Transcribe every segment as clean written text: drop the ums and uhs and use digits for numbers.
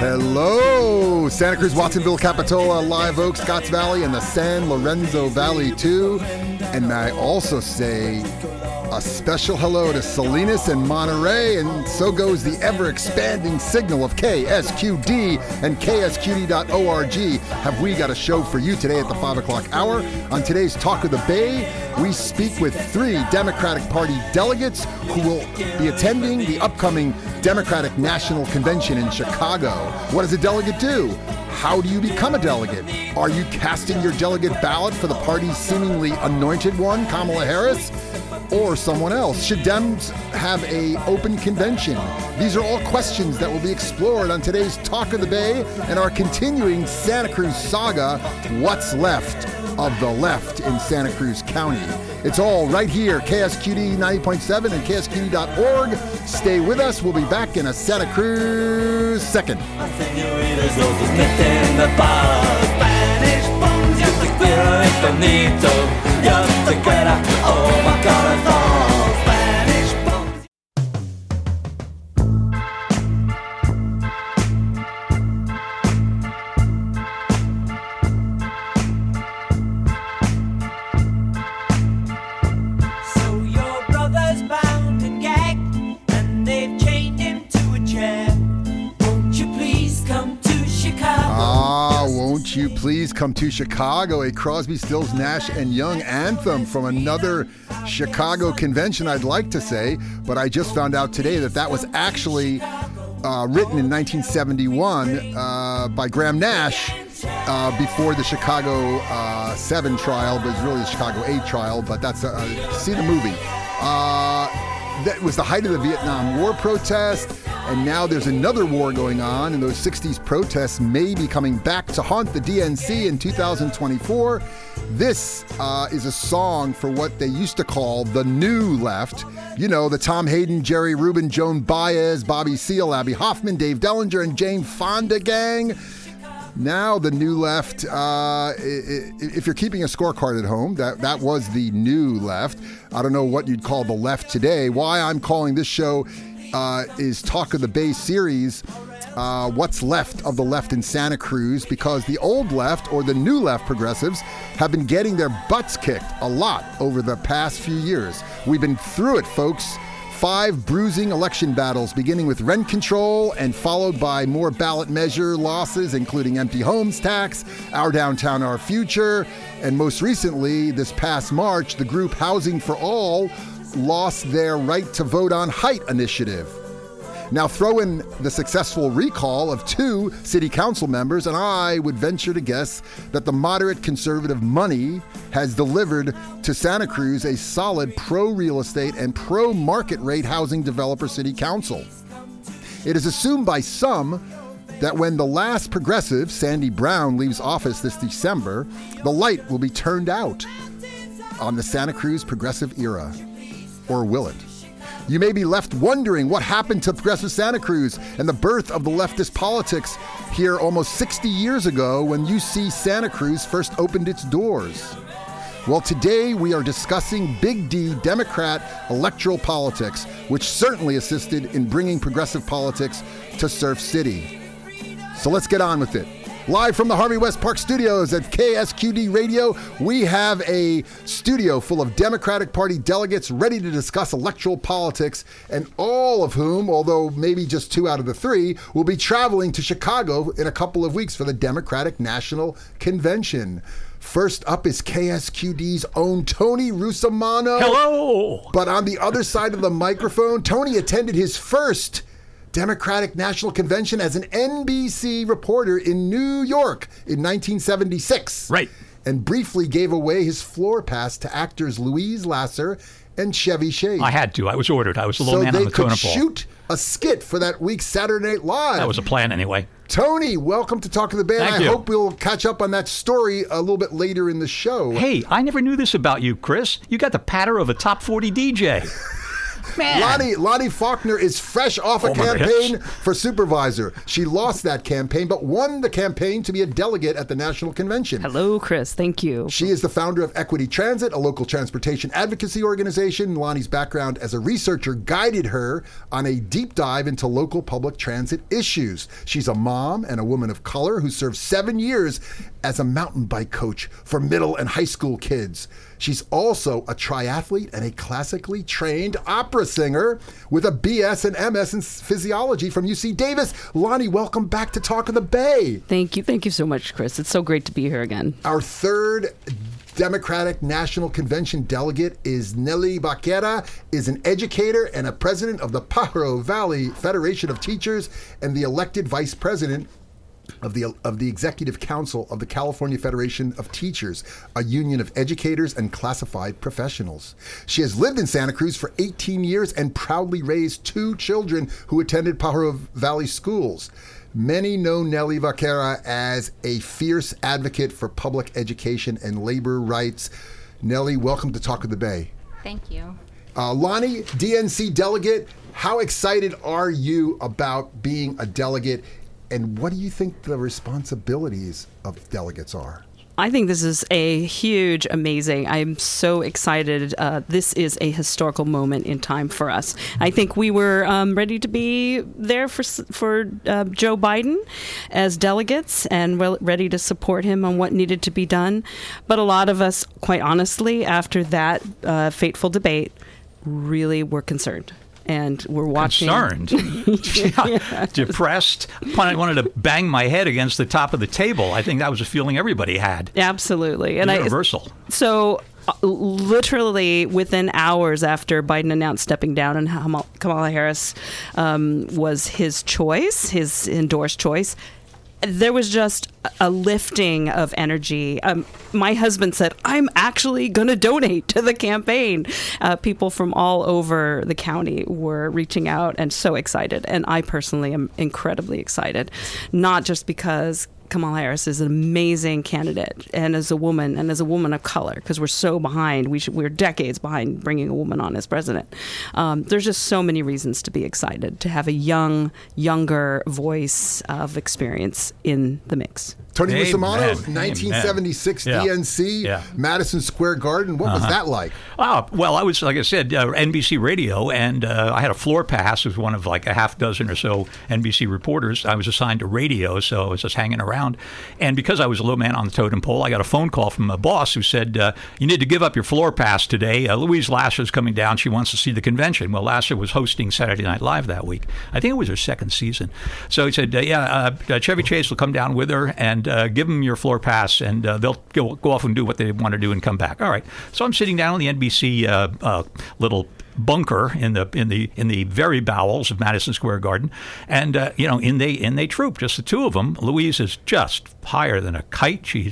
Hello, Santa Cruz, Watsonville, Capitola, Live Oak, Scotts Valley, and the San Lorenzo Valley too. And may I also say a special hello to Salinas and Monterey, and so goes the ever-expanding signal of KSQD and KSQD.org. Have we got a show for you today at the 5 o'clock hour? On today's Talk of the Bay, we speak with 3 Democratic Party delegates who will be attending the upcoming Democratic National Convention in Chicago. What does a delegate do? How do you become a delegate? Are you casting your delegate ballot for the party's seemingly anointed one, Kamala Harris, or someone else? Should Dems have an open convention? These are all questions that will be explored on today's Talk of the Bay and our continuing Santa Cruz saga, What's Left of the Left in Santa Cruz County. It's all right here, KSQD 90.7 and KSQD.org. Stay with us. We'll be back in a Santa Cruz second. Please come to Chicago, a Crosby, Stills, Nash & Young anthem from another Chicago convention, I'd like to say, but I just found out today that that was actually written in 1971 by Graham Nash before the Chicago 7 trial, but it's really the Chicago 8 trial, but that's, see the movie. That was the height of the Vietnam War protest, and now there's another war going on, and those 60s protests may be coming back to haunt the DNC in 2024. This is a song for what they used to call the New Left. You know, the Tom Hayden, Jerry Rubin, Joan Baez, Bobby Seale, Abby Hoffman, Dave Dellinger, and Jane Fonda gang. Now the New Left, if you're keeping a scorecard at home, that was the New Left. I don't know what you'd call the left today. Why I'm calling this show is Talk of the Bay series, What's Left of the Left in Santa Cruz, because the old left, or the new left progressives, have been getting their butts kicked a lot over the past few years. We've been through it, folks. 5 bruising election battles, beginning with rent control and followed by more ballot measure losses, including empty homes tax, Our Downtown, Our Future, and most recently, this past March, the group Housing for All lost their Right to Vote on Height initiative. Now throw in the successful recall of 2 city council members, and I would venture to guess that the moderate conservative money has delivered to Santa Cruz a solid pro-real estate and pro-market rate housing developer city council. It is assumed by some that when the last progressive, Sandy Brown, leaves office this December, the light will be turned out on the Santa Cruz progressive era. Or will it? You may be left wondering what happened to progressive Santa Cruz and the birth of the leftist politics here almost 60 years ago when UC Santa Cruz first opened its doors. Well, today we are discussing Big D Democrat electoral politics, which certainly assisted in bringing progressive politics to Surf City. So let's get on with it. Live from the Harvey West Park studios at KSQD Radio, we have a studio full of Democratic Party delegates ready to discuss electoral politics, and all of whom, although maybe just 2 out of the 3, will be traveling to Chicago in a couple of weeks for the Democratic National Convention. First up is KSQD's own Tony Russomanno. Hello! But on the other side of the microphone, Tony attended his first Democratic National Convention as an NBC reporter in New York in 1976. Right. And briefly gave away his floor pass to actors Louise Lasser and Chevy Chase. I had to. I was ordered. I was the low man on the totem pole. So they could shoot a skit for that week's Saturday Night Live. That was a plan anyway. Tony, welcome to Talk of the Bay. Thank you. I hope we'll catch up on that story a little bit later in the show. Hey, I never knew this about you, Chris. You got the patter of a top 40 DJ. Man. Lani Faulkner is fresh off a campaign for supervisor. She lost that campaign, but won the campaign to be a delegate at the National Convention. Hello, Chris. Thank you. She is the founder of Equity Transit, a local transportation advocacy organization. Lani's background as a researcher guided her on a deep dive into local public transit issues. She's a mom and a woman of color who served 7 years as a mountain bike coach for middle and high school kids. She's also a triathlete and a classically trained opera singer with a BS and MS in physiology from UC Davis. Lani, welcome back to Talk of the Bay. Thank you. Thank you so much, Chris. It's so great to be here again. Our third Democratic National Convention delegate is Nelly Vaquero, is an educator and a president of the Pajaro Valley Federation of Teachers and the elected vice president of the Executive Council of the California Federation of Teachers, a union of educators and classified professionals. She has lived in Santa Cruz for 18 years and proudly raised 2 children who attended Pajaro Valley schools. Many know Nelly Vaquero as a fierce advocate for public education and labor rights. Nelly, welcome to Talk of the Bay. Thank you. Lani, DNC delegate, how excited are you about being a delegate? And what do you think the responsibilities of delegates are? I think this is a huge, amazing. I'm so excited. This is a historical moment in time for us. I think we were ready to be there for Joe Biden as delegates and ready to support him on what needed to be done. But a lot of us, quite honestly, after that fateful debate, really were concerned. And we're watching. Concerned, depressed. I wanted to bang my head against the top of the table. I think that was a feeling everybody had. Absolutely, and universal. So, literally within hours after Biden announced stepping down, and Kamala Harris was his choice, his endorsed choice, there was just a lifting of energy. My husband said, I'm actually going to donate to the campaign. People from all over the county were reaching out and so excited. And I personally am incredibly excited, not just because Kamala Harris is an amazing candidate and as a woman of color, because we're so behind. We're decades behind bringing a woman on as president. There's just so many reasons to be excited, to have a younger voice of experience in the mix. Tony Russomanno, 1976 DNC, Madison Square Garden. What was that like? Well, I was, like I said, NBC Radio, and I had a floor pass as one of like a half dozen or so NBC reporters. I was assigned to radio, so I was just hanging around. And because I was a low man on the totem pole, I got a phone call from a boss who said, you need to give up your floor pass today. Louise Lasser's coming down. She wants to see the convention. Well, Lasser was hosting Saturday Night Live that week. I think it was her second season. So he said, Chevy Chase will come down with her, and give them your floor pass, and they'll go off and do what they want to do and come back. All right. So I'm sitting down in the NBC little bunker in the very bowels of Madison Square Garden, and in they troop, just the two of them. Louise is just higher than a kite. She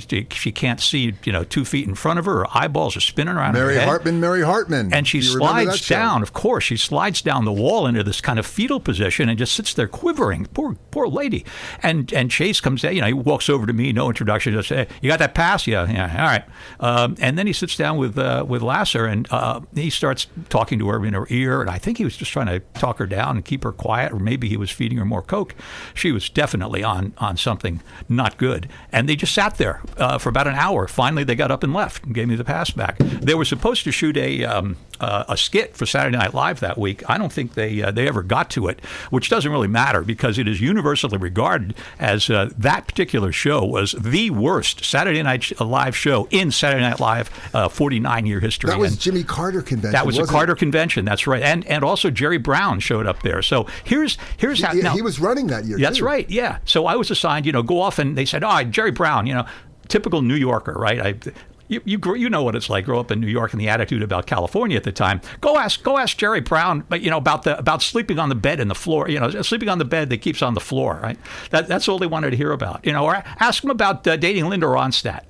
can't see 2 feet in front of her. Her eyeballs are spinning around her head. Mary Hartman, and she slides down. Of course, she slides down the wall into this kind of fetal position and just sits there quivering. Poor lady. And Chase comes in. He walks over to me, no introduction, just say, "You got that pass?" Yeah. All right. And then he sits down with Lasser, and he starts talking to her in her ear, and I think he was just trying to talk her down and keep her quiet, or maybe he was feeding her more Coke. She was definitely on something not good, and they just sat there for about an hour. Finally, they got up and left and gave me the pass back. They were supposed to shoot a skit for Saturday Night Live that week. I don't think they ever got to it, which doesn't really matter because it is universally regarded as that particular show was the worst Saturday Night Live show in Saturday Night Live 49-year history. That was Jimmy Carter convention. That was a Carter convention. That's right, and also Jerry Brown showed up there. So here's how now, he was running that year. That's too. Right. Yeah. So I was assigned, go off, and they said, Jerry Brown, typical New Yorker, right? You know what it's like. Grow up in New York and the attitude about California at the time. Go ask Jerry Brown, but about sleeping on the bed in the floor. Sleeping on the bed that keeps on the floor. Right. That's all they wanted to hear about. Or ask him about dating Linda Ronstadt.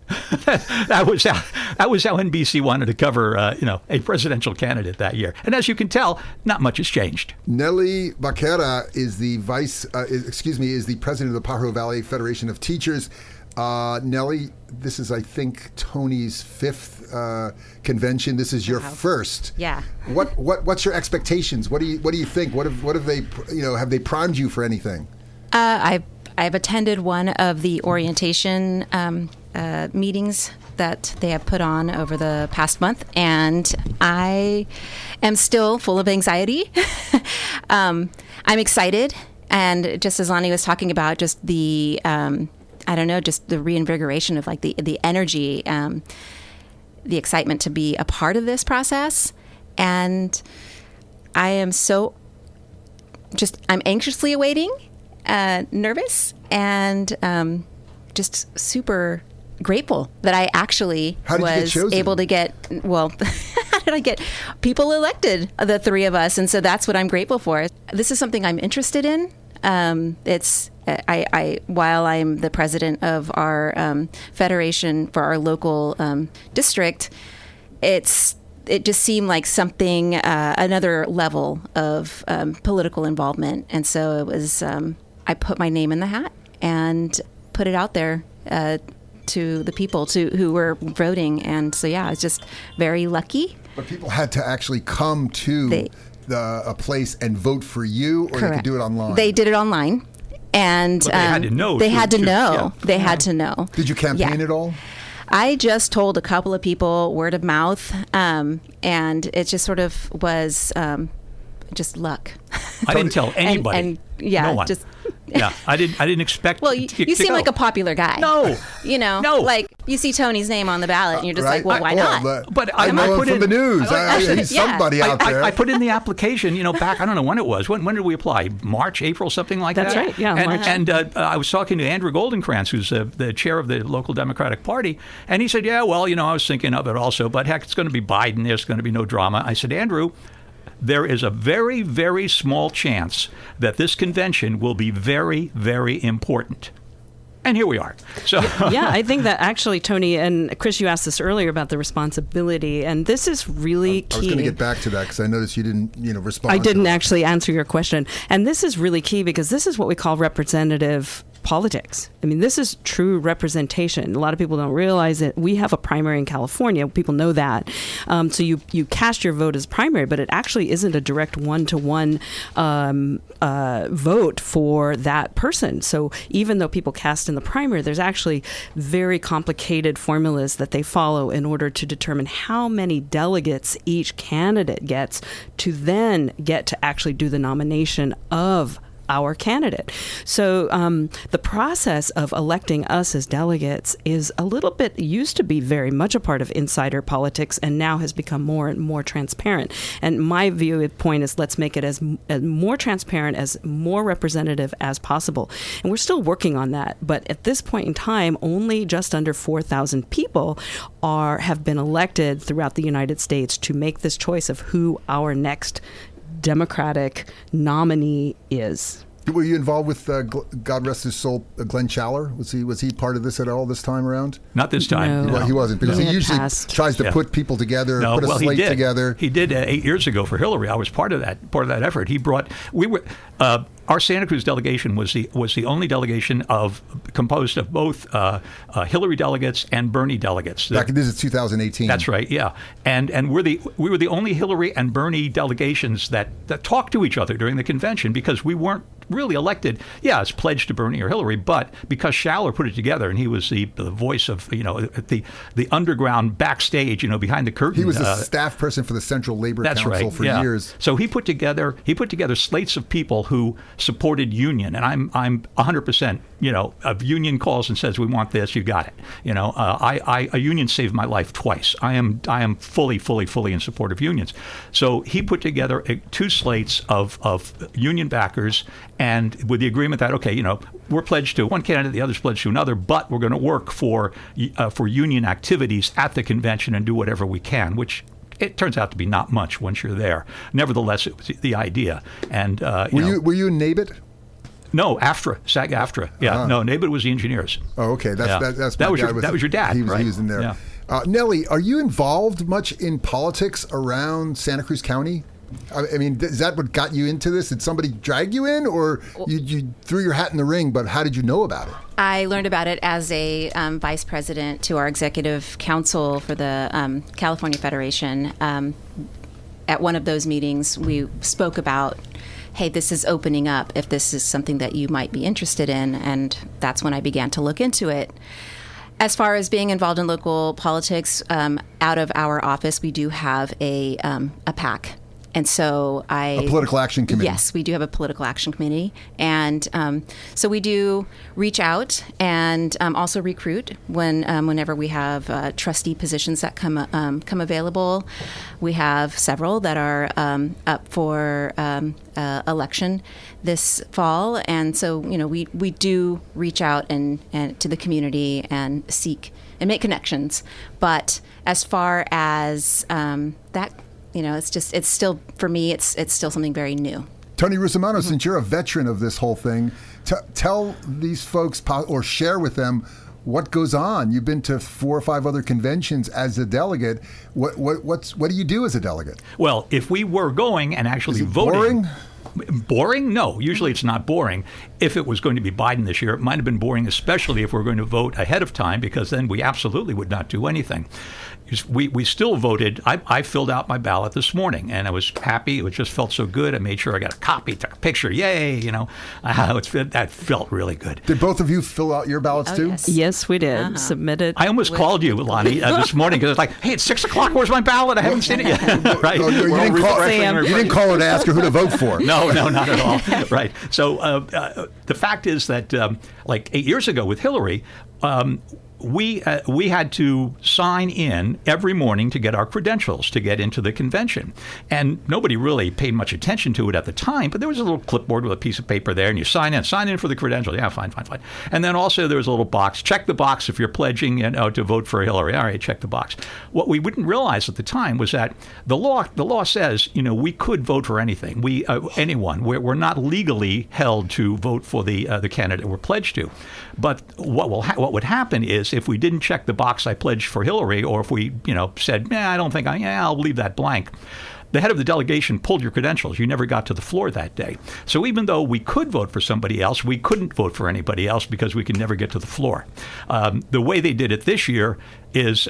that was how NBC wanted to cover a presidential candidate that year. And as you can tell, not much has changed. Nelly Vaquero is the president of the Pajaro Valley Federation of Teachers. Nelly, this is, I think, Tony's 5th convention. This is your first. Yeah. What's your expectations? What do you think? What have they, have they primed you for anything? I've attended one of the orientation meetings that they have put on over the past month, and I am still full of anxiety. I'm excited, and just as Lani was talking about, just the just the reinvigoration of like the energy, the excitement to be a part of this process, and I am I'm anxiously awaiting, nervous, and just super grateful that I actually was able to get, how did I get people elected, the 3 of us? And so that's what I'm grateful for. This is something I'm interested in. While I'm the president of our federation for our local district, it just seemed like something, another level of political involvement. And so it was, I put my name in the hat and put it out there to the people who were voting. And so, yeah, I was just very lucky. But people had to actually come to a place and vote for you, or correct. They could do it online? They did it online. And but they had to know. They had to know. They had to know. Did you campaign at all? I just told a couple of people word of mouth, and it just sort of was just luck. I didn't tell anybody. And no one. Yeah, I didn't expect. Well, you seem like a popular guy. No, no. Like you see Tony's name on the ballot, and you're just like, well, why not? But I know him from the news. He's somebody out there. I put in the application. Back I don't know when it was. When did we apply? March, April, something like that. That's right. Yeah. And I was talking to Andrew Goldenkrantz, who's the chair of the local Democratic Party, and he said, "Yeah, well, I was thinking of it also, but heck, it's going to be Biden. There's going to be no drama." I said, "Andrew, there is a very, very small chance that this convention will be very, very important." And here we are. So yeah, I think that actually, Tony and Chris, you asked this earlier about the responsibility, and this is really key. I was going to get back to that because I noticed you didn't, respond. I didn't actually answer your question, and this is really key because this is what we call representative politics. I mean, this is true representation. A lot of people don't realize it. We have a primary in California. People know that. So you cast your vote as primary, but it actually isn't a direct one-to-one vote for that person. So even though people cast in the primary, there's actually very complicated formulas that they follow in order to determine how many delegates each candidate gets to then get to actually do the nomination of our candidate. So the process of electing us as delegates is a little bit, used to be very much a part of insider politics, and now has become more and more transparent. And my viewpoint is, let's make it as more transparent, as more representative as possible. And we're still working on that. But at this point in time, only just under 4,000 people have been elected throughout the United States to make this choice of who our next Democratic nominee is. Were you involved with, God rest his soul, Glenn Challer? Was he part of this at all this time around? Not this time. No. Well, he wasn't, because he usually passed. tries to put people together, put a slate together. He did 8 years ago for Hillary. I was part of that effort. Our Santa Cruz delegation was the only delegation composed of both Hillary delegates and Bernie delegates. This is 2018. That's right, yeah. And we were the only Hillary and Bernie delegations that talked to each other during the convention, because we weren't really elected, as pledged to Bernie or Hillary, but because Schaller put it together, and he was the voice of the underground backstage, behind the curtain. He was the staff person for the Central Labor Council for years. So he put together slates of people who supported union, and I'm 100%, of union calls and says we want this, you got it. A union saved my life twice. I am fully in support of unions. So he put together 2 slates of union backers, and with the agreement that, okay, we're pledged to one candidate, the other's pledged to another, but we're going to work for union activities at the convention and do whatever we can, which it turns out to be not much once you're there. Nevertheless, it was the idea. And were you in NABIT? No, AFTRA, SAG-AFTRA. Yeah, no, NABIT was the engineers. Oh, okay. That was your dad, right? He was in there. Yeah. Nelly, are you involved much in politics around Santa Cruz County? I mean, is that what got you into this? Did somebody drag you in, or you threw your hat in the ring, but how did you know about it? I learned about it as a vice president to our executive council for the California Federation. At one of those meetings, we spoke about, hey, this is opening up if this is something that you might be interested in, and that's when I began to look into it. As far as being involved in local politics, out of our office, we do have a PAC. And so a political action committee. Yes, we do have a political action committee. And so we do reach out and also recruit whenever we have trustee positions that come available. We have several that are up for election this fall. And so, we do reach out and to the community and seek and make connections. But as far as that, it's still, for me, it's still something very new. Tony Russomanno, since you're a veteran of this whole thing, tell these folks or share with them what goes on. You've been to 4 or 5 other conventions as a delegate. What do you do as a delegate? Well, if we were going and actually voting... Boring? No, usually it's not boring. If it was going to be Biden this year, it might have been boring, especially if we're going to vote ahead of time, because then we absolutely would not do anything. We still voted. I filled out my ballot this morning, and I was happy. It just felt so good. I made sure I got a copy, took a picture. Yay! That felt really good. Did both of you fill out your ballots too? Yes, we did. Submitted. I almost called you, Lani, this morning because it's like, hey, it's 6:00. Where's my ballot? I haven't seen it yet. Right? No, you didn't call her to ask her who to vote for. No, not at all. Right. So the fact is that like 8 years ago with Hillary, we had to sign in every morning to get our credentials to get into the convention. And nobody really paid much attention to it at the time, but there was a little clipboard with a piece of paper there, and you sign in for the credentials. Yeah, fine. And then also there was a little box. Check the box if you're pledging to vote for Hillary. All right, check the box. What we wouldn't realize at the time was that the law says, we could vote for anything. Anyone. We're not legally held to vote for the candidate we're pledged to. But what would happen is, if we didn't check the box, I pledged for Hillary, or if we, said, I don't think I'll leave that blank, the head of the delegation pulled your credentials. You never got to the floor that day. So even though we could vote for somebody else, we couldn't vote for anybody else because we could never get to the floor. The way they did it this year is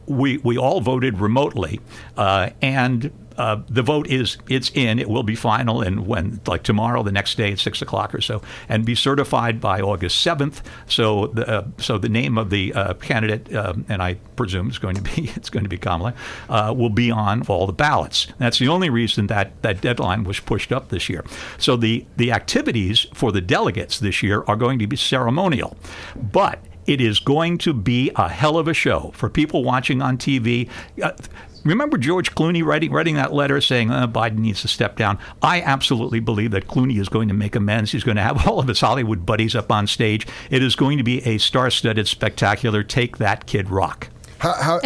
we all voted remotely, and the vote it's in. It will be final, and when, like tomorrow, the next day at 6:00 or so, and be certified by August 7th. So the name of the candidate, and I presume it's going to be Kamala, will be on all the ballots. That's the only reason that deadline was pushed up this year. So the activities for the delegates this year are going to be ceremonial, but it is going to be a hell of a show for people watching on TV. Remember George Clooney writing that letter saying Biden needs to step down? I absolutely believe that Clooney is going to make amends. He's going to have all of his Hollywood buddies up on stage. It is going to be a star-studded, spectacular Take That Kid rock. How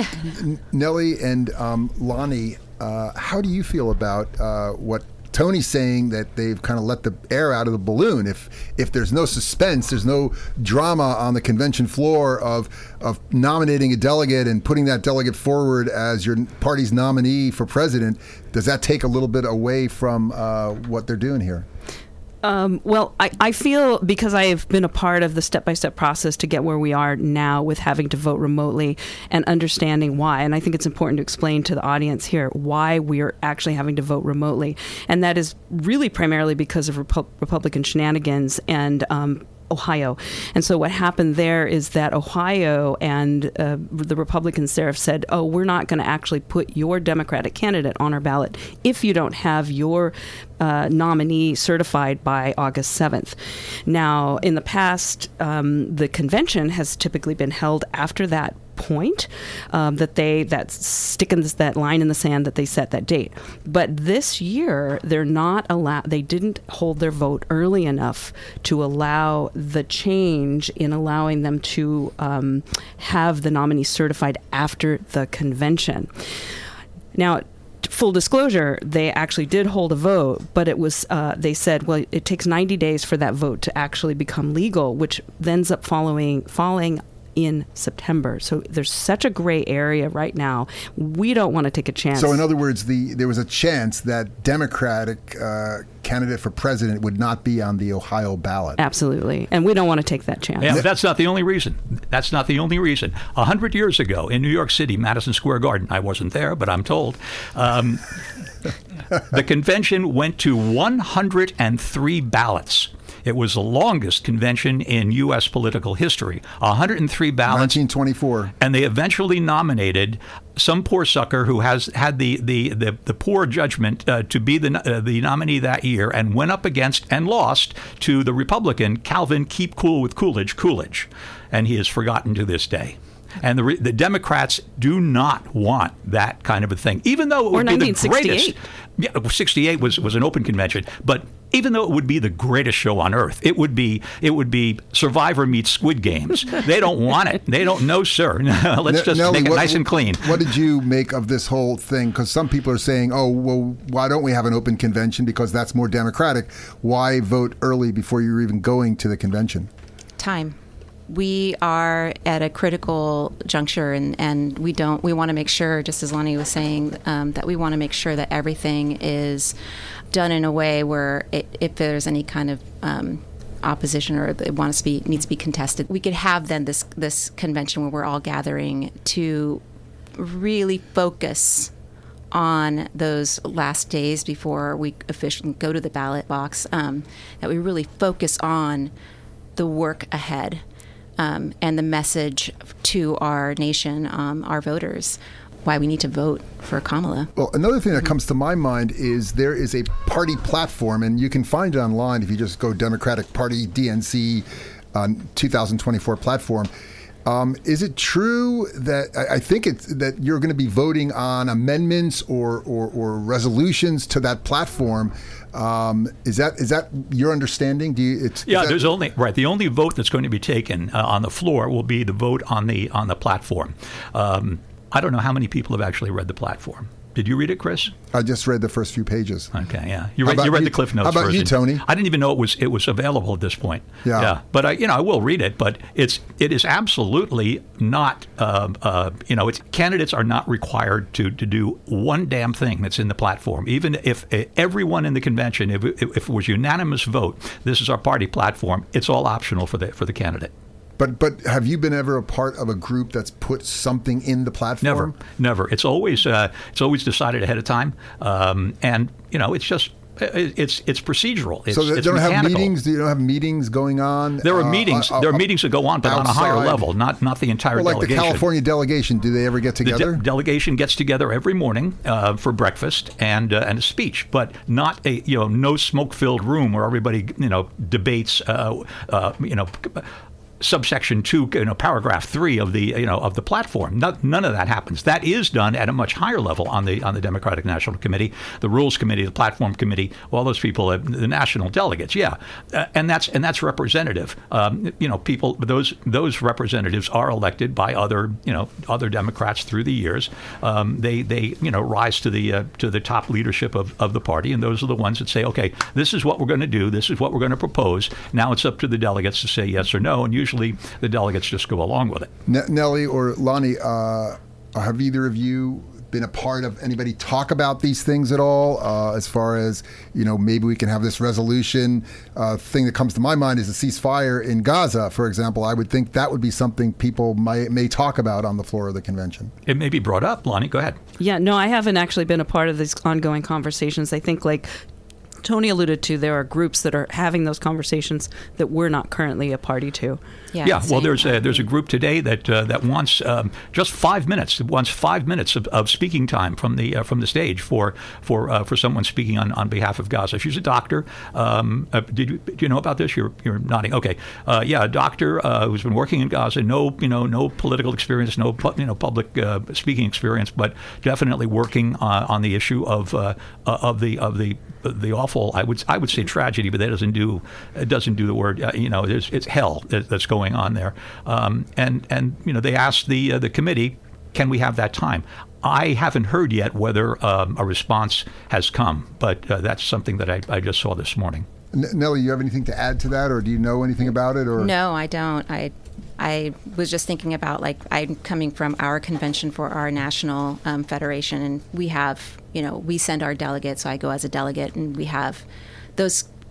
Nelly and Lani, how do you feel about what Tony's saying, that they've kind of let the air out of the balloon? If there's no suspense, there's no drama on the convention floor of nominating a delegate and putting that delegate forward as your party's nominee for president, does that take a little bit away from what they're doing here? Well, I feel, because I have been a part of the step-by-step process to get where we are now with having to vote remotely and understanding why, and I think it's important to explain to the audience here why we are actually having to vote remotely. And that is really primarily because of Republican shenanigans and Ohio. And so what happened there is that Ohio and the Republicans there have said, we're not going to actually put your Democratic candidate on our ballot if you don't have your nominee certified by August 7th. Now, in the past, the convention has typically been held after that point, that line in the sand that they set that date. But this year, they're not allowed. They didn't hold their vote early enough to allow the change in allowing them to have the nominee certified after the convention. Now, full disclosure, they actually did hold a vote, but it was, they said, well, it takes 90 days for that vote to actually become legal, which ends up falling in September. So there's such a gray area right now. We don't want to take a chance. So in other words, there was a chance that Democratic candidate for president would not be on the Ohio ballot. Absolutely. And we don't want to take that chance. Yeah, but that's not the only reason. That's not the only reason. 100 years ago in New York City, Madison Square Garden, I wasn't there, but I'm told, the convention went to 103 ballots. It was the longest convention in U.S. political history. 103 ballots. 1924. And they eventually nominated some poor sucker who had the poor judgment to be the nominee that year, and went up against and lost to the Republican Calvin Keep Cool with Coolidge. And he is forgotten to this day. And the Democrats do not want that kind of a thing, even though it would be the greatest. Yeah, 68 was an open convention, but even though it would be the greatest show on earth, it would be Survivor meets Squid Games. They don't want it. They don't know, sir. Let's just Nelly, make it nice and clean. What did you make of this whole thing? Because some people are saying, oh, well, why don't we have an open convention? Because that's more democratic. Why vote early before you're even going to the convention? Time. We are at a critical juncture, and we want to make sure, just as Lani was saying, that we want to make sure that everything is done in a way where if there's any kind of opposition or they needs to be contested, we could have then this convention where we're all gathering to really focus on those last days before we officially go to the ballot box, that we really focus on the work ahead. And the message to our nation, our voters, why we need to vote for Kamala. Well, another thing that comes to my mind is there is a party platform, and you can find it online if you just go Democratic Party DNC 2024 platform. Is it true that I think it's that you're going to be voting on amendments or resolutions to that platform? Is that your understanding? There's the only vote that's going to be taken on the floor will be the vote on the platform. I don't know how many people have actually read the platform. Did you read it, Chris? I just read the first few pages. Okay, yeah. You read the Cliff Notes version. How about you, Tony? I didn't even know it was available at this point. Yeah. But I will read it. But it is absolutely not. Candidates are not required to do one damn thing that's in the platform. Even if everyone in the convention, if it was unanimous vote, this is our party platform. It's all optional for the candidate. But have you been ever a part of a group that's put something in the platform? Never. It's always decided ahead of time, and it's just. It's procedural. So they don't have meetings. You don't have meetings going on. There are meetings. There are meetings that go on, but outside, on a higher level, not the entire delegation. Like the California delegation, do they ever get together? The delegation gets together every morning for breakfast and a speech, but not no smoke-filled room where everybody debates subsection 2, paragraph 3 of the platform. None of that happens. That is done at a much higher level on the Democratic National Committee, the Rules Committee, the Platform Committee, all those people, the national delegates. Yeah, and that's representative. People, those representatives are elected by other Democrats through the years. They rise to the top leadership of the party, and those are the ones that say, okay, this is what we're going to do. This is what we're going to propose. Now it's up to the delegates to say yes or no, and usually the delegates just go along with it. Nelly or Lani, have either of you been a part of anybody talk about these things at all? As far as, maybe we can have this resolution. Thing that comes to my mind is the ceasefire in Gaza, for example. I would think that would be something people may talk about on the floor of the convention. It may be brought up. Lani, go ahead. Yeah, no, I haven't actually been a part of these ongoing conversations. I think, like Tony alluded to, there are groups that are having those conversations that we're not currently a party to. Yeah. Well, there's a group today that wants just 5 minutes. It wants 5 minutes of speaking time from the stage for someone speaking on behalf of Gaza. She's a doctor. Do you know about this? You're nodding. Okay. A doctor who's been working in Gaza. No political experience. No public speaking experience, but definitely working on the issue of the awful, I would say tragedy, but that doesn't do the word. It's hell that's going on there. And they asked the committee, can we have that time? I haven't heard yet whether a response has come, but that's something that I just saw this morning. Nelly, you have anything to add to that, or do you know anything about it? Or no, I don't. I I was just thinking about, like, I'm coming from our convention for our national federation, and we have, we send our delegates, so I go as a delegate, and we have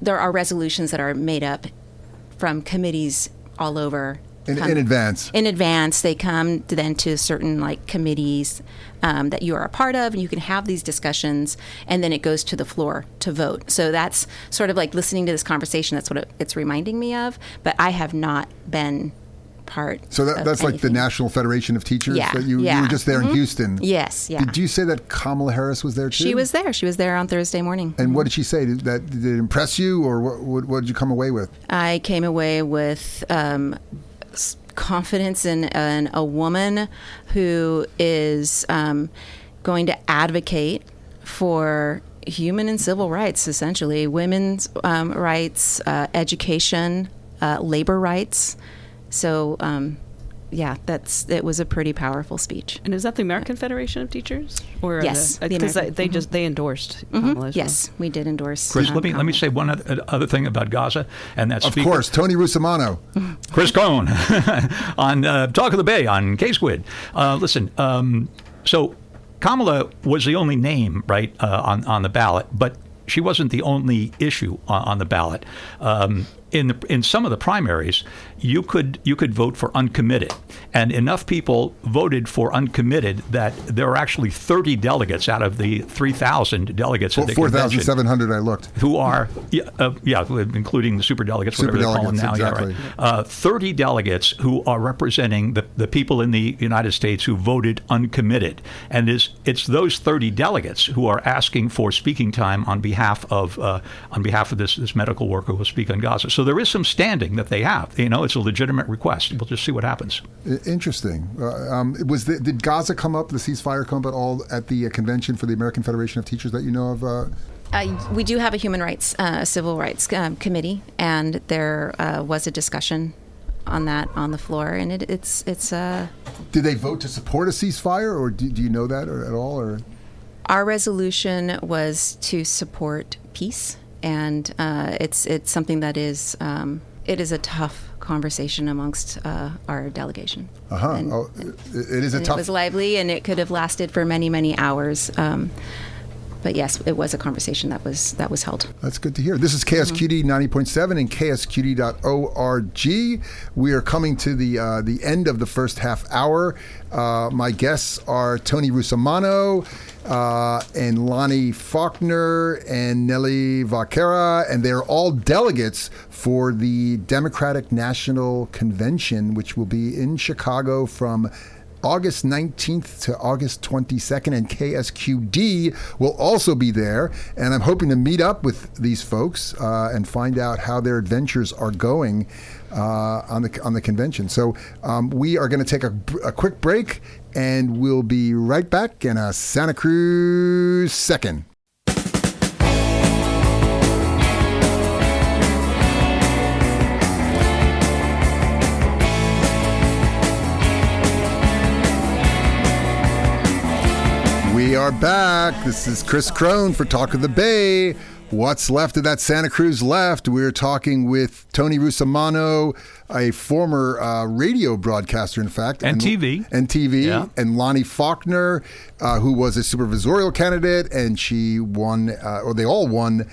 there are resolutions that are made up from committees all over. In advance. In advance, they come then to certain committees that you are a part of, and you can have these discussions, and then it goes to the floor to vote. So that's sort of like listening to this conversation. That's what it's reminding me of. But I have not been part. So that's anything. like the National Federation of Teachers. Yeah, that you were just there in Houston. Yes. Yeah. Did you say that Kamala Harris was there too? She was there. She was there on Thursday morning. And what did she say? Did it impress you, or what did you come away with? I came away with confidence in a woman who is going to advocate for human and civil rights, essentially women's rights, education, labor rights. So it was a pretty powerful speech. And is that the American Federation of Teachers? Or yes, because they endorsed Kamala as yes, well. We did endorse. Chris, let me say one other thing about Gaza, and that's of course Tony Russomanno, Chris Krohn on Talk of the Bay on K-Squid. Listen, so Kamala was the only name on the ballot, but she wasn't the only issue on the ballot. In some of the primaries, you could vote for uncommitted, and enough people voted for uncommitted that there are actually 30 delegates out of the 3,000 delegates at the convention. 4,700 I looked. Who are including the super delegates, whatever they call them now. Exactly. Yeah, right. 30 delegates who are representing the people in the United States who voted uncommitted, and it's those 30 delegates who are asking for speaking time on behalf of this medical worker who will speak on Gaza. So there is some standing that they have. It's a legitimate request. We'll just see what happens. Interesting. Did Gaza come up, the ceasefire come up at all at the convention for the American Federation of Teachers that you know of? We do have a human rights, civil rights committee, and there was a discussion on that on the floor, and it's. Did they vote to support a ceasefire, or do you know that at all? Or our resolution was to support peace, and it's something that is it is a tough conversation amongst our delegation. It is a tough. It was lively, and it could have lasted for many, many hours. But yes, it was a conversation that was held. That's good to hear. This is KSQD 90.7 and KSQD.org. We are coming to the end of the first half hour. My guests are Tony Russomanno and Lani Faulkner and Nelly Vaquero, and they're all delegates for the Democratic National Convention, which will be in Chicago from August 19th to August 22nd, and KSQD will also be there. And I'm hoping to meet up with these folks and find out how their adventures are going on the convention. So we are going to take a quick break, and we'll be right back in a Santa Cruz second. We are back. This is Chris Krohn for Talk of the Bay. What's left of that Santa Cruz left? We're talking with Tony Russomanno, a former radio broadcaster, in fact. And TV. Yeah. And Lani Faulkner, who was a supervisorial candidate, and she won, or they all won,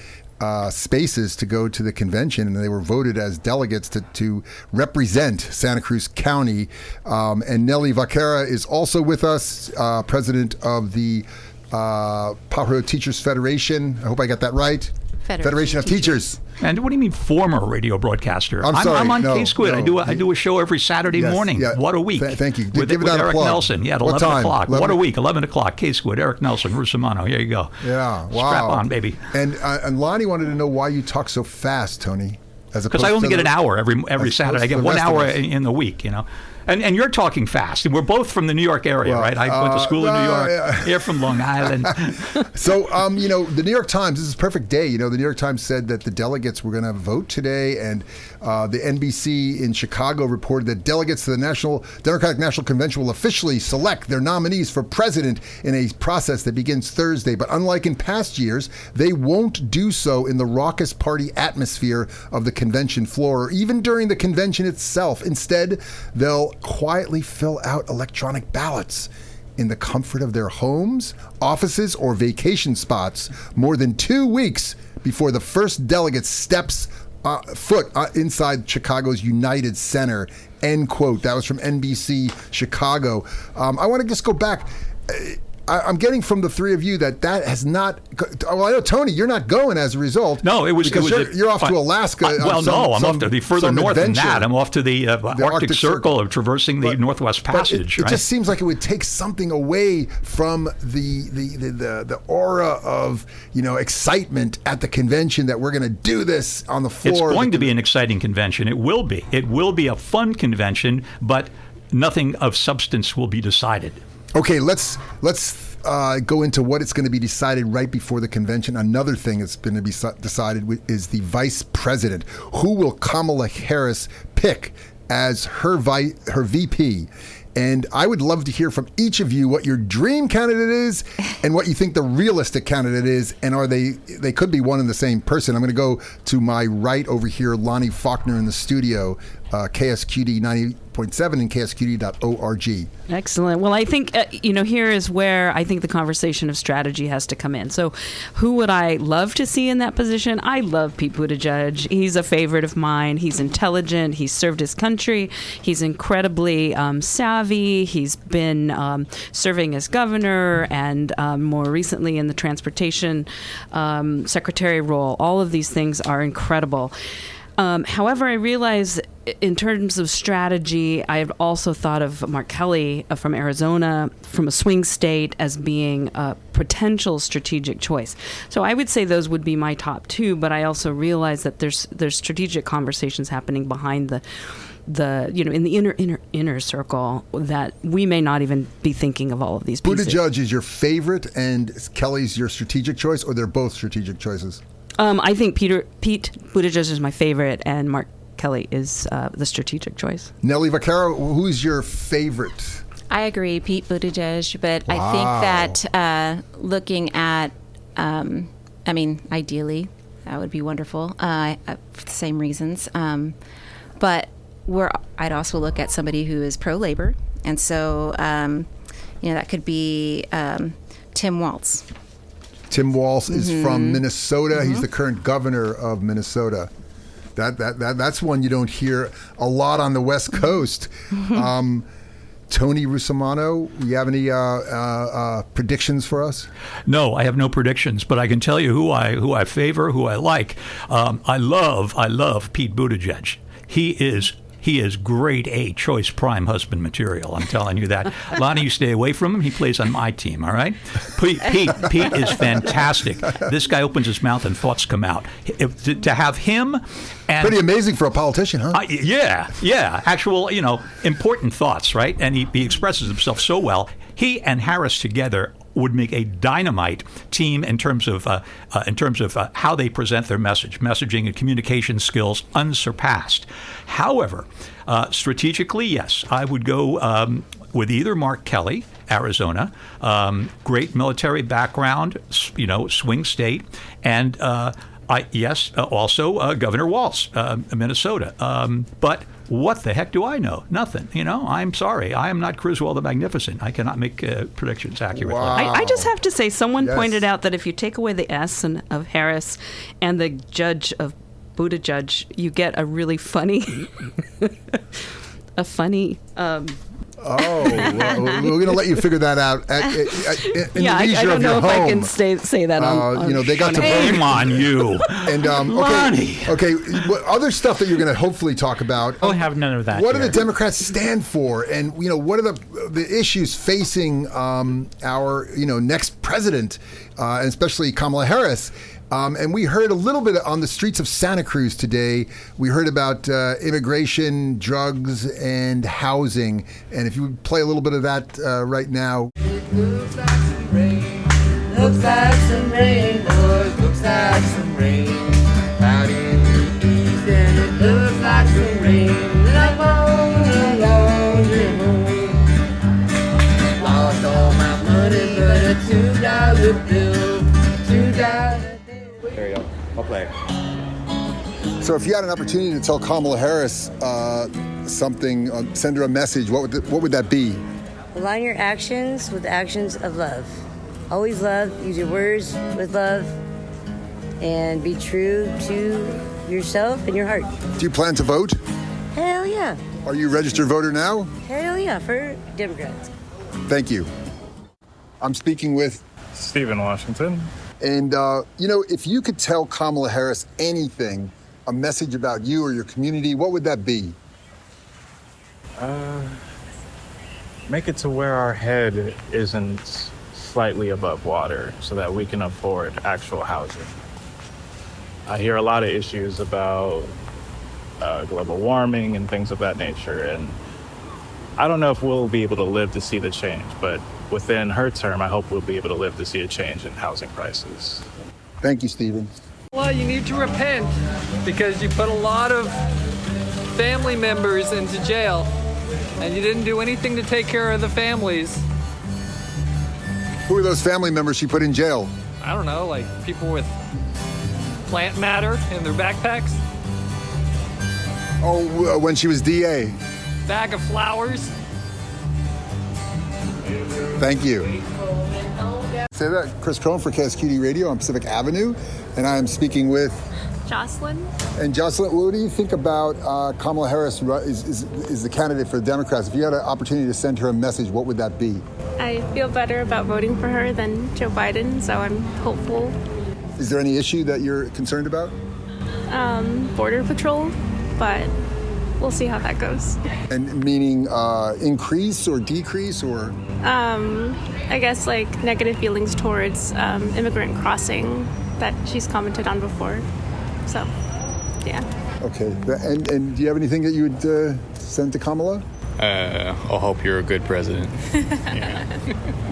spaces to go to the convention, and they were voted as delegates to represent Santa Cruz County. And Nelly Vaquero is also with us, president of the Pajaro Teachers Federation. I hope I got that right. Federation of Teachers. And what do you mean former radio broadcaster? I'm sorry. I'm on K-Squid. I do a show every Saturday morning. Yeah. What a week. Thank you. With Eric Nelson. Yeah, at 11 o'clock. What a week. 11 o'clock. K-Squid. Eric Nelson. Russomanno. Here you go. Yeah. Wow. Strap on, baby. And Lani wanted to know why you talk so fast, Tony. Because I only get an hour every Saturday. I get 1 hour in the week, And you're talking fast. And we're both from the New York area, right? I went to school in New York. You're from Long Island. So, the New York Times, this is a perfect day. The New York Times said that the delegates were going to vote today, and the NBC in Chicago reported that delegates to the Democratic National Convention will officially select their nominees for president in a process that begins Thursday. But unlike in past years, they won't do so in the raucous party atmosphere of the convention floor or even during the convention itself. Instead, they'll quietly fill out electronic ballots in the comfort of their homes, offices, or vacation spots more than 2 weeks before the first delegate steps foot inside Chicago's United Center, end quote. That was from NBC Chicago. I want to just go back. I'm getting from the three of you that has not. Well, I know, Tony, you're not going as a result. No, you're off to Alaska. I'm off to the further north than that. I'm off to the Arctic Circle of traversing the Northwest Passage. It just seems like it would take something away from the aura of excitement at the convention that we're going to do this on the floor. It's going to be an exciting convention. It will be. It will be a fun convention, but nothing of substance will be decided. Okay, let's go into what it's going to be decided right before the convention. Another thing that's going to be decided is the vice president. Who will Kamala Harris pick as her VP? And I would love to hear from each of you what your dream candidate is and what you think the realistic candidate is. And they could be one and the same person. I'm going to go to my right over here, Lani Faulkner in the studio, KSQD 90.7 and KSQD.org. Excellent. Well, I think, here is where I think the conversation of strategy has to come in. So who would I love to see in that position? I love Pete Buttigieg. He's a favorite of mine. He's intelligent. He's served his country. He's incredibly savvy. He's been serving as governor and more recently in the transportation secretary role. All of these things are incredible. However, I realize in terms of strategy, I have also thought of Mark Kelly from Arizona, from a swing state, as being a potential strategic choice. So I would say those would be my top two, but I also realize that there's strategic conversations happening behind the in the inner circle that we may not even be thinking of all of these pieces. Buttigieg is your favorite and Kelly's your strategic choice, or they're both strategic choices? I think Pete Buttigieg is my favorite, and Mark Kelly is the strategic choice. Nelly Vaquero, who's your favorite? I agree, Pete Buttigieg, but Wow. I think that looking at, ideally, that would be wonderful for the same reasons. But I'd also look at somebody who is pro-labor, and so that could be Tim Walz. Tim Walz is from Minnesota. Mm-hmm. He's the current governor of Minnesota. That's one you don't hear a lot on the West Coast. Tony Russomanno, you have any predictions for us? No, I have no predictions, but I can tell you who I favor, who I like. I love Pete Buttigieg. He is grade A choice prime husband material. I'm telling you that. Lani, you stay away from him. He plays on my team, all right? Pete is fantastic. This guy opens his mouth and thoughts come out. To have him and... Pretty amazing for a politician, huh? Yeah. Actual, important thoughts, right? And he expresses himself so well. He and Harris together would make a dynamite team in terms of how they present their messaging and communication skills unsurpassed. However, strategically, yes, I would go with either Mark Kelly, Arizona, great military background, swing state, and also Governor Walz, Minnesota. But what the heck do I know? Nothing. I'm sorry. I am not Criswell the Magnificent. I cannot make predictions accurately. Wow. I just have to say, someone Yes. pointed out that if you take away the S of Harris and the judge of Buttigieg, you get a really funny, Oh, well, we're going to let you figure that out in the leisure I don't of know your if home. I can say that on they got to vote. Shame on you. And Lani. okay. What other stuff that you're going to hopefully talk about? I'll have none of that. What do here. the Democrats stand for, and what are the issues facing our next president, and especially Kamala Harris? And we heard a little bit on the streets of Santa Cruz today. We heard about immigration, drugs, and housing. And if you would play a little bit of that right now. It looks like some rain. Looks like some rain, boys. Looks like some rain. Out in the east, and it looks like some rain. Like on a laundry room. Lost all my money, but a $2 bill. $2. There you go. I'll play. So if you had an opportunity to tell Kamala Harris something, send her a message, what would that be? Align your actions with actions of love. Always love, use your words with love, and be true to yourself and your heart. Do you plan to vote? Hell yeah. Are you a registered voter now? Hell yeah, for Democrats. Thank you. I'm speaking with Stephen Washington. And, if you could tell Kamala Harris anything, a message about you or your community, what would that be? Make it to where our head isn't slightly above water so that we can afford actual housing. I hear a lot of issues about global warming and things of that nature, and I don't know if we'll be able to live to see the change, but within her term, I hope we'll be able to live to see a change in housing prices. Thank you, Stephen. Well, you need to repent because you put a lot of family members into jail and you didn't do anything to take care of the families. Who are those family members she put in jail? I don't know, like people with plant matter in their backpacks, Oh, when she was DA. bag of flowers. Thank you. Say that, Chris Krohn for KSQD Radio on Pacific Avenue, and I am speaking with Jocelyn. And Jocelyn, what do you think about Kamala Harris is the candidate for the Democrats? If you had an opportunity to send her a message, what would that be? I feel better about voting for her than Joe Biden, so I'm hopeful. Is there any issue that you're concerned about? Border Patrol, but we'll see how that goes. And meaning increase or decrease or? I guess like negative feelings towards immigrant crossing that she's commented on before. So, yeah. Okay. And do you have anything that you would send to Kamala? I'll hope you're a good president.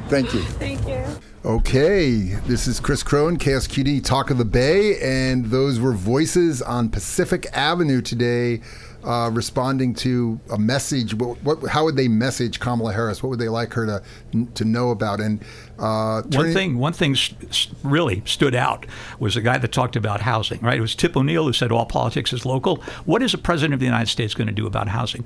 Thank you. Thank you. Okay, this is Chris Krohn, KSQD Talk of the Bay, and those were voices on Pacific Avenue today responding to a message. How would they message Kamala Harris? What would they like her to know about? And one thing really stood out was the guy that talked about housing, right? It was Tip O'Neill who said all politics is local. What is the president of the United States going to do about housing?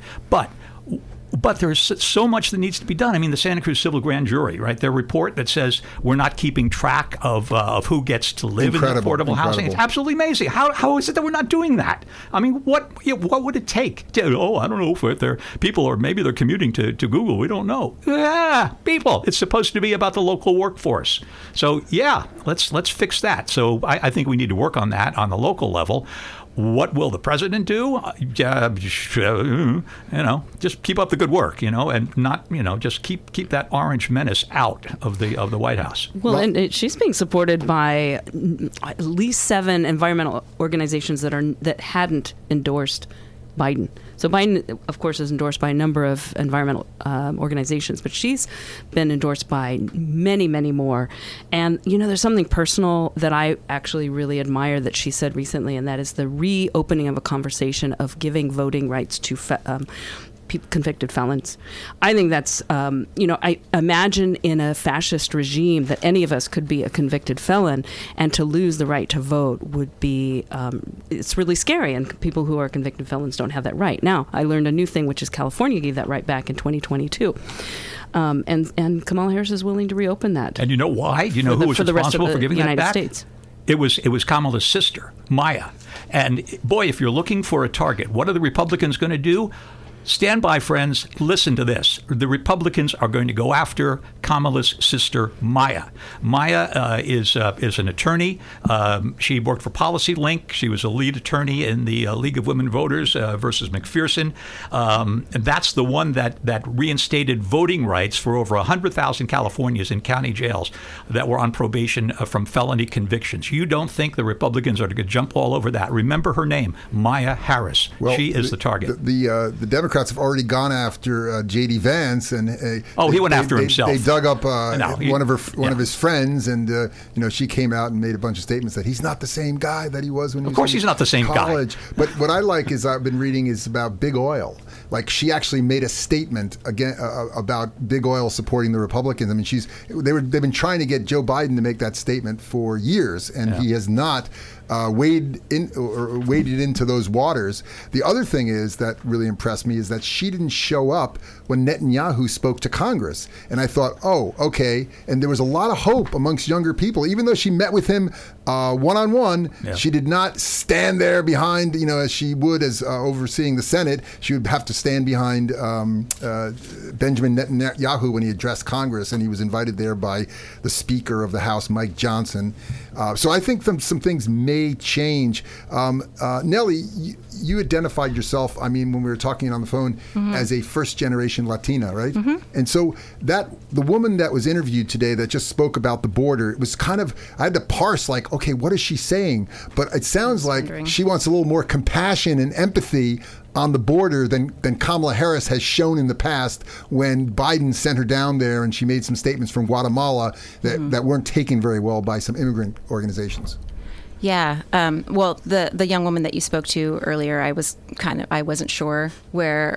But there's so much that needs to be done. I mean, the Santa Cruz Civil Grand Jury, right? Their report that says we're not keeping track of who gets to live in affordable housing. It's absolutely amazing. How is it that we're not doing that? I mean, what would it take? I don't know if they're people or maybe they're commuting to Google. We don't know. Yeah, people. It's supposed to be about the local workforce. So yeah, let's fix that. So I think we need to work on that on the local level. What will the president do? Just keep up the good work, and not, just keep that orange menace out of the White House. Well, and she's being supported by at least 7 environmental organizations that hadn't endorsed Biden. So Biden, of course, is endorsed by a number of environmental organizations, but she's been endorsed by many, many more. And, there's something personal that I actually really admire that she said recently, and that is the reopening of a conversation of giving voting rights to convicted felons. I think that's, I imagine in a fascist regime that any of us could be a convicted felon, and to lose the right to vote would be, it's really scary, and people who are convicted felons don't have that right. Now, I learned a new thing, which is California gave that right back in 2022. And Kamala Harris is willing to reopen that. And you know why? Do you know who was responsible for giving that back? States. It was Kamala's sister, Maya. And boy, if you're looking for a target, what are the Republicans going to do? Stand by, friends. Listen to this. The Republicans are going to go after Kamala's sister, Maya. Maya is an attorney. She worked for Policy Link. She was a lead attorney in the League of Women Voters versus McPherson. And that's the one that reinstated voting rights for over 100,000 Californians in county jails that were on probation from felony convictions. You don't think the Republicans are going to jump all over that? Remember her name, Maya Harris. Well, she is the target. The Democrats have already gone after J.D. Vance, and he went after himself. They dug up one of his friends, and she came out and made a bunch of statements that he's not the same guy that he was when he was in college. Of course, he's not the same guy. But what I like is I've been reading is about big oil. Like, she actually made a statement again about big oil supporting the Republicans. I mean, they've been trying to get Joe Biden to make that statement for years, and he has not waded into those waters. The other thing is that really impressed me is that she didn't show up when Netanyahu spoke to Congress. And I thought, oh, okay. And there was a lot of hope amongst younger people. Even though she met with him one-on-one, she did not stand there behind, as she would as overseeing the Senate. She would have to stand behind Benjamin Netanyahu when he addressed Congress, and he was invited there by the Speaker of the House, Mike Johnson. So I think some things may change. Nelly, you identified yourself, when we were talking on the phone, as a first-generation Latina, right? And so the woman that was interviewed today that just spoke about the border, it was kind of, I had to parse, like, okay, what is she saying? But it sounds like she wants a little more compassion and empathy on the border than Kamala Harris has shown in the past when Biden sent her down there and she made some statements from Guatemala that weren't taken very well by some immigrant organizations. Yeah. Well, the young woman that you spoke to earlier, I wasn't sure where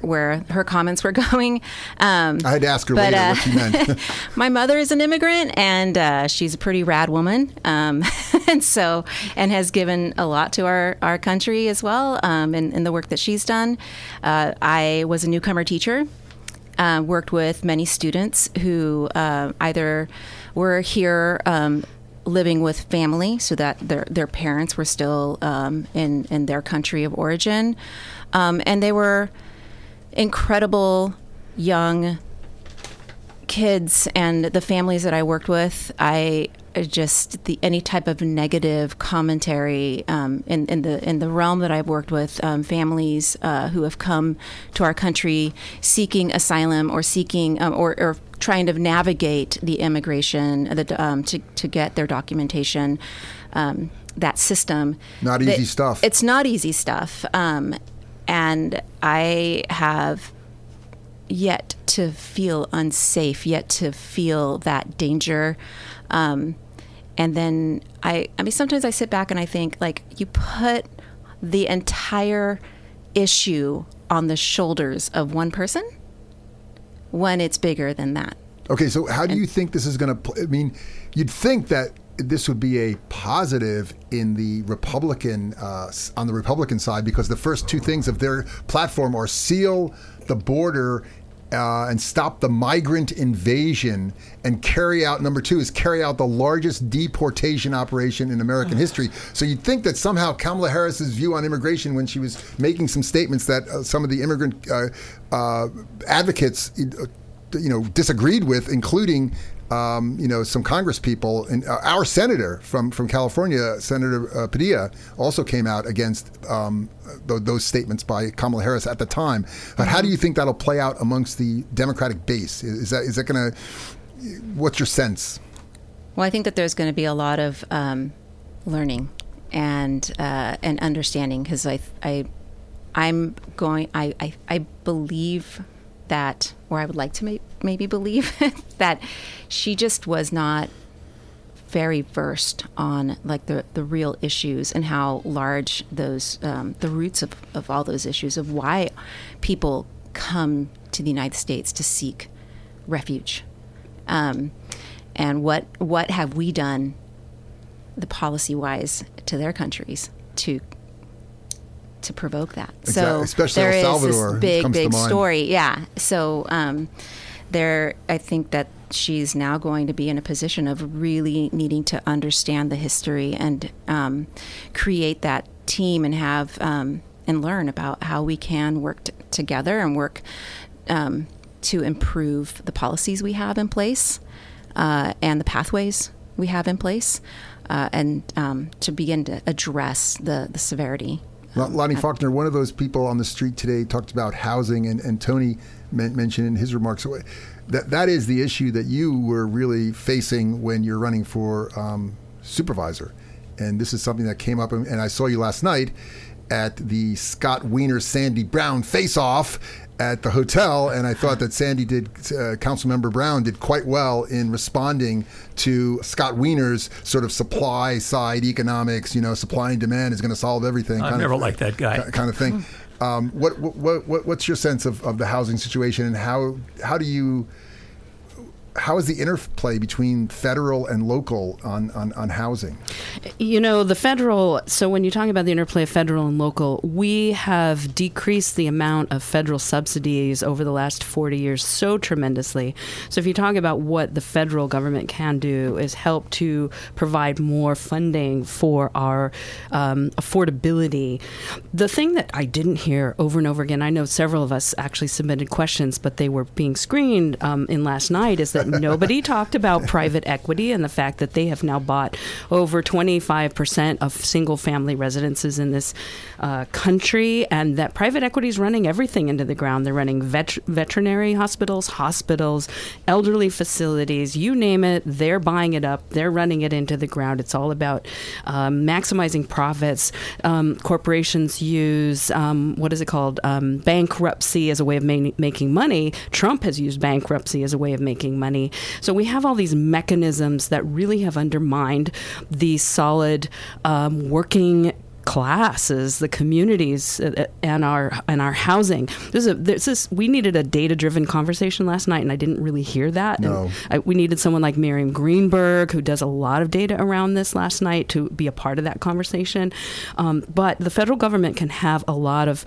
her comments were going. I had to ask her later what she meant. My mother is an immigrant, and she's a pretty rad woman, and has given a lot to our country as well, in the work that she's done. I was a newcomer teacher. Worked with many students who either were here living with family, so that their parents were still in their country of origin, and they were incredible young kids. And the families that I worked with, any type of negative commentary in the realm that I've worked with, families who have come to our country seeking asylum or seeking or trying to navigate the immigration to get their documentation, that system. Not easy stuff. It's not easy stuff, and I have yet to feel unsafe, yet to feel that danger. And then sometimes I sit back and I think, like, you put the entire issue on the shoulders of one person when it's bigger than that. Okay, so how do you think this is going to you'd think that this would be a positive in the Republican, on the Republican side, because the first two things of their platform are seal the border and stop the migrant invasion, and number two is carry out the largest deportation operation in American history. So you'd think that somehow Kamala Harris's view on immigration, when she was making some statements that some of the immigrant advocates disagreed with, including some Congress people, and our senator from California, Senator Padilla, also came out against those statements by Kamala Harris at the time. But how do you think that'll play out amongst the Democratic base? Is that going to? What's your sense? Well, I think that there's going to be a lot of learning and understanding, because I believe that, or I would like to maybe believe that she just was not very versed on, like, the real issues and how large those the roots of all those issues of why people come to the United States to seek refuge, and what have we done, the policy wise, to their countries to provoke that. Exactly. So especially there El Salvador is this big to mind. story. Yeah. So I think that she's now going to be in a position of really needing to understand the history and create that team and have and learn about how we can work together and work to improve the policies we have in place and the pathways we have in place, and to begin to address the severity. Lani Faulkner, one of those people on the street today, talked about housing, and Tony mentioned in his remarks that is the issue that you were really facing when you're running for supervisor. And this is something that came up, and I saw you last night at the Scott Wiener Sandy Brown face-off at the hotel, and I thought that Councilmember Brown did quite well in responding to Scott Wiener's sort of supply side economics, supply and demand is going to solve everything. I never liked that guy. Kind of thing. What's your sense of the housing situation, and how is the interplay between federal and local on housing? The federal, so when you're talking about the interplay of federal and local, we have decreased the amount of federal subsidies over the last 40 years so tremendously. So if you talk about what the federal government can do is help to provide more funding for our affordability. The thing that I didn't hear over and over again, I know several of us actually submitted questions, but they were being screened in last night, is that nobody talked about private equity and the fact that they have now bought over 25% of single-family residences in this country, and that private equity is running everything into the ground. They're running veterinary hospitals, elderly facilities, you name it, they're buying it up, they're running it into the ground. It's all about maximizing profits. Corporations use, bankruptcy as a way of making money. Trump has used bankruptcy as a way of making money. So we have all these mechanisms that really have undermined the solid working classes, the communities, and our housing. We needed a data-driven conversation last night, and I didn't really hear that. No. And we needed someone like Miriam Greenberg, who does a lot of data around this last night, to be a part of that conversation. But the federal government can have a lot of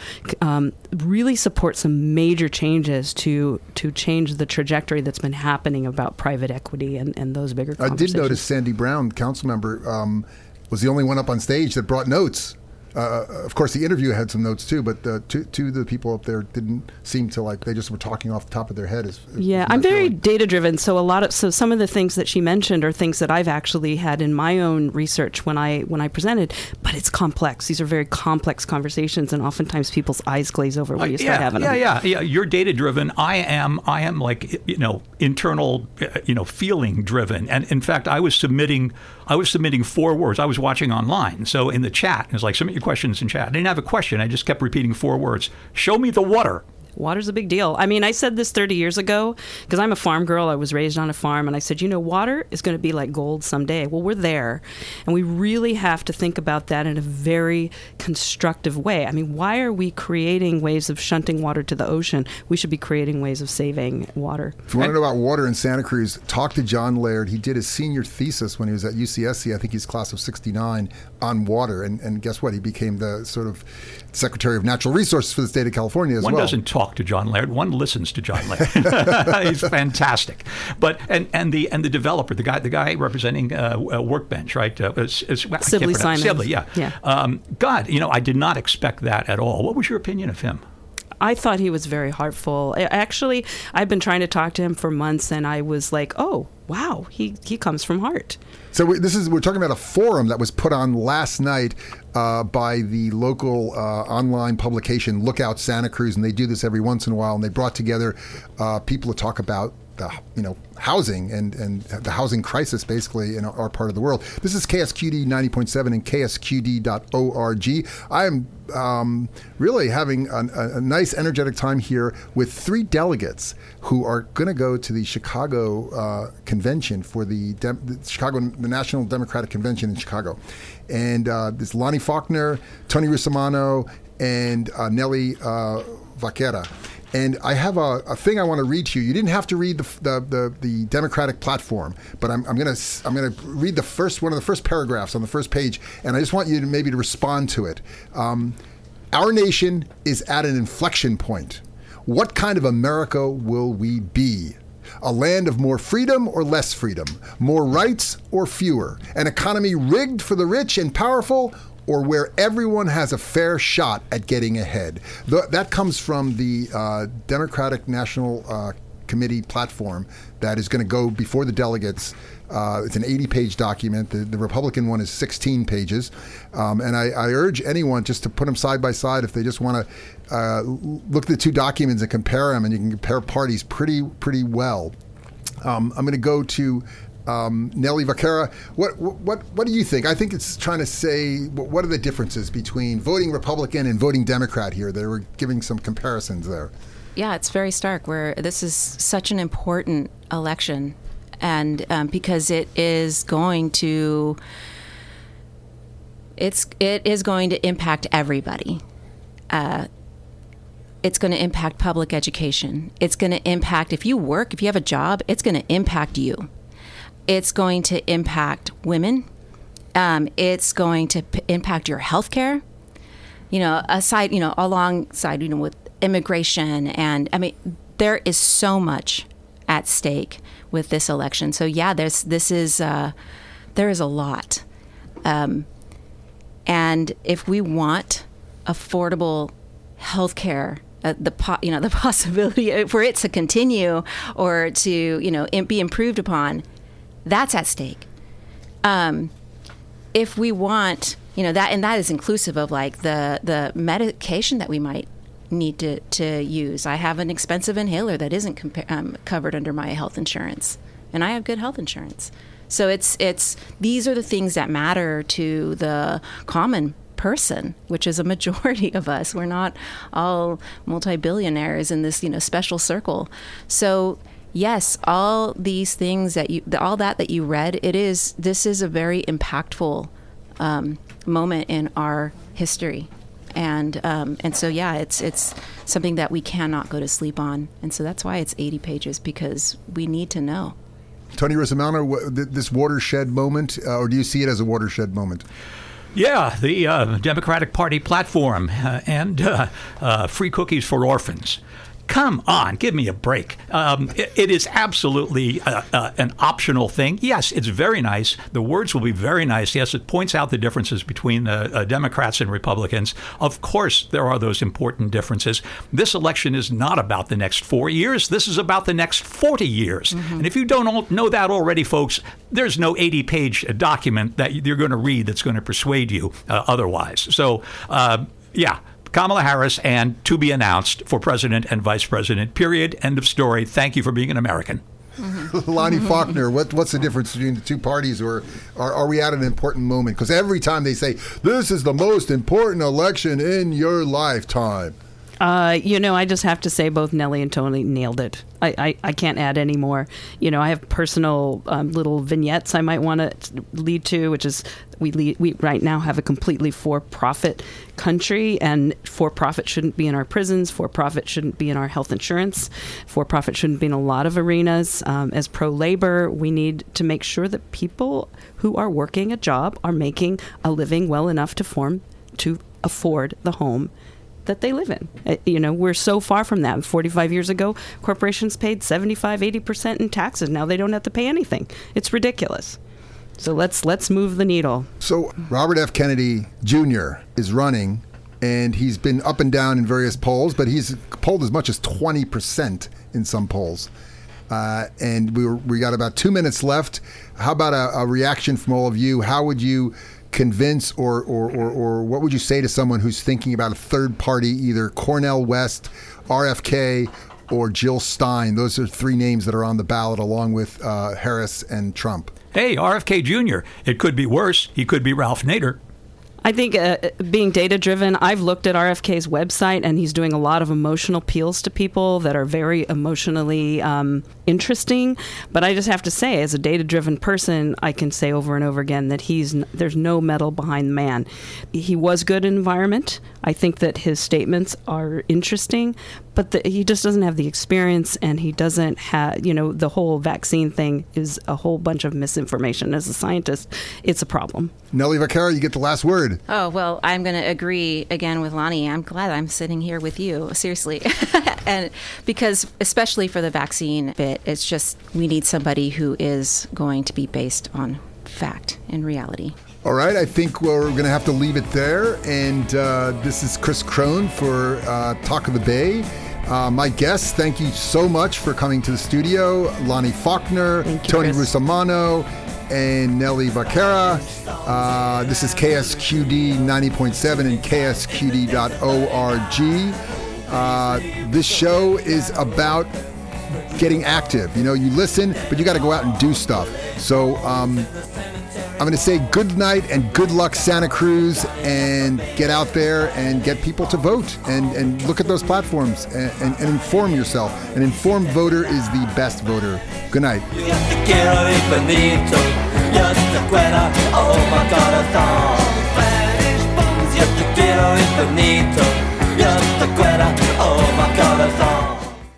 really support some major changes to change the trajectory that's been happening about private equity and those bigger conversations. I did notice Sandy Brown, council member, was the only one up on stage that brought notes. Of course, the interview had some notes too, but two of the people up there didn't seem to they just were talking off the top of their head. I'm very data driven, so some of the things that she mentioned are things that I've actually had in my own research when I presented. But it's complex. These are very complex conversations, and oftentimes people's eyes glaze over when you start having them. Yeah. You're data driven. I am internal, feeling driven. And in fact, I was submitting 4 words. I was watching online, so in the chat, it was like, submit your questions in chat. I didn't have a question. I just kept repeating 4 words. Show me the water. Water's a big deal. I mean, I said this 30 years ago because I'm a farm girl. I was raised on a farm, and I said, water is going to be like gold someday. Well, we're there, and we really have to think about that in a very constructive way. I mean, why are we creating ways of shunting water to the ocean? We should be creating ways of saving water. If you want to know about water in Santa Cruz, talk to John Laird. He did his senior thesis when he was at UCSC. I think he's class of 69 on water, and guess what? He became the sort of Secretary of Natural Resources for the state of California as well. One doesn't talk to John Laird. One listens to John Laird. He's fantastic. But and the developer, the guy representing Workbench, right? Sibley Simons. Sibley, yeah. God, I did not expect that at all. What was your opinion of him? I thought he was very heartful. Actually, I've been trying to talk to him for months, and I was like, oh, wow, he comes from heart. So we're talking about a forum that was put on last night by the local online publication Lookout Santa Cruz, and they do this every once in a while, and they brought together people to talk about the housing and the housing crisis basically in our part of the world. This is KSQD 90.7 and KSQD.org. I am really having a nice energetic time here with 3 delegates who are going to go to the Chicago convention for the National Democratic Convention in Chicago. And this Lani Faulkner, Tony Russomanno, and Nelly Vaquero. And I have a thing I want to read to you. You didn't have to read the Democratic platform, but I'm gonna read the first one of the first paragraphs on the first page, and I just want you to maybe to respond to it. Our nation is at an inflection point. What kind of America will we be? A land of more freedom or less freedom? More rights or fewer? An economy rigged for the rich and powerful, or where everyone has a fair shot at getting ahead. That comes from the Democratic National Committee platform that is going to go before the delegates. It's an 80-page document. The Republican one is 16 pages. And I urge anyone just to put them side by side if they just want to look at the two documents and compare them, and you can compare parties pretty well. I'm going to go to Nelly Vaquero. What do you think? I think it's trying to say what are the differences between voting Republican and voting Democrat here. They were giving some comparisons there. Yeah, it's very stark where this is such an important election, and because it is going to impact everybody. It's going to impact public education. It's going to impact, if you have a job, it's going to impact you. It's going to impact women. It's going to impact your health care. Alongside, with immigration. And I mean, there is so much at stake with this election. So yeah, there is a lot. And if we want affordable health care, the possibility for it to continue or to, be improved upon, that's at stake. If we want, that, and that is inclusive of like the medication that we might need to use. I have an expensive inhaler that isn't covered under my health insurance, and I have good health insurance. So these are the things that matter to the common person, which is a majority of us. We're not all multi-billionaires in this, special circle. So yes, all these things that you read, this is a very impactful moment in our history. And so, yeah, it's something that we cannot go to sleep on. And so that's why it's 80 pages, because we need to know. Tony Russomanno, this watershed moment, or do you see it as a watershed moment? Yeah, the Democratic Party platform and free cookies for orphans. Come on, give me a break. It is absolutely an optional thing. Yes, it's very nice. The words will be very nice. Yes, it points out the differences between the Democrats and Republicans. Of course, there are those important differences. This election is not about the next 4 years. This is about the next 40 years. Mm-hmm. And if you don't know that already, folks, there's no 80-page document that you're going to read that's going to persuade you otherwise. So, yeah. Kamala Harris and to be announced for president and vice president, period, end of story. Thank you for being an American. Mm-hmm. Lani Faulkner, what's the difference between the two parties, or are we at an important moment? Because every time they say, this is the most important election in your lifetime. I just have to say both Nelly and Tony nailed it. I can't add any more. I have personal little vignettes I might want to lead to, which is we right now have a completely for-profit country, and for-profit shouldn't be in our prisons. For-profit shouldn't be in our health insurance. For-profit shouldn't be in a lot of arenas. As pro-labor, we need to make sure that people who are working a job are making a living well enough to afford the home that they live in. We're so far from that. 45 years ago, corporations paid 75-80% in taxes. Now they don't have to pay anything. It's ridiculous. So let's move the needle. So Robert F. Kennedy Jr. is running, and he's been up and down in various polls, but he's polled as much as 20% in some polls. And we got about 2 minutes left. How about a reaction from all of you? How would you convince or what would you say to someone who's thinking about a third party, either Cornel West, RFK, or Jill Stein? Those are three names that are on the ballot along with Harris and Trump. Hey, RFK Jr., it could be worse. He could be Ralph Nader. I think being data-driven, I've looked at RFK's website, and he's doing a lot of emotional appeals to people that are very emotionally interesting. But I just have to say, as a data-driven person, I can say over and over again that there's no metal behind the man. He was good in environment. I think that his statements are interesting, but he just doesn't have the experience, and he doesn't have, the whole vaccine thing is a whole bunch of misinformation. As a scientist, it's a problem. Nelly Vaquero, you get the last word. Oh, well, I'm going to agree again with Lani. I'm glad I'm sitting here with you, seriously. And because especially for the vaccine bit, it's just we need somebody who is going to be based on fact and reality. All right, I think we're going to have to leave it there. And this is Chris Krohn for Talk of the Bay. My guests, thank you so much for coming to the studio. Lani Faulkner, Tony Russomanno, and Nelly Vaquero. This is KSQD 90.7 and KSQD.org. This show is about getting active. You know, you listen, but you got to go out and do stuff. So I'm going to say good night and good luck, Santa Cruz, and get out there and get people to vote and look at those platforms and inform yourself. An informed voter is the best voter. Good night. Oh my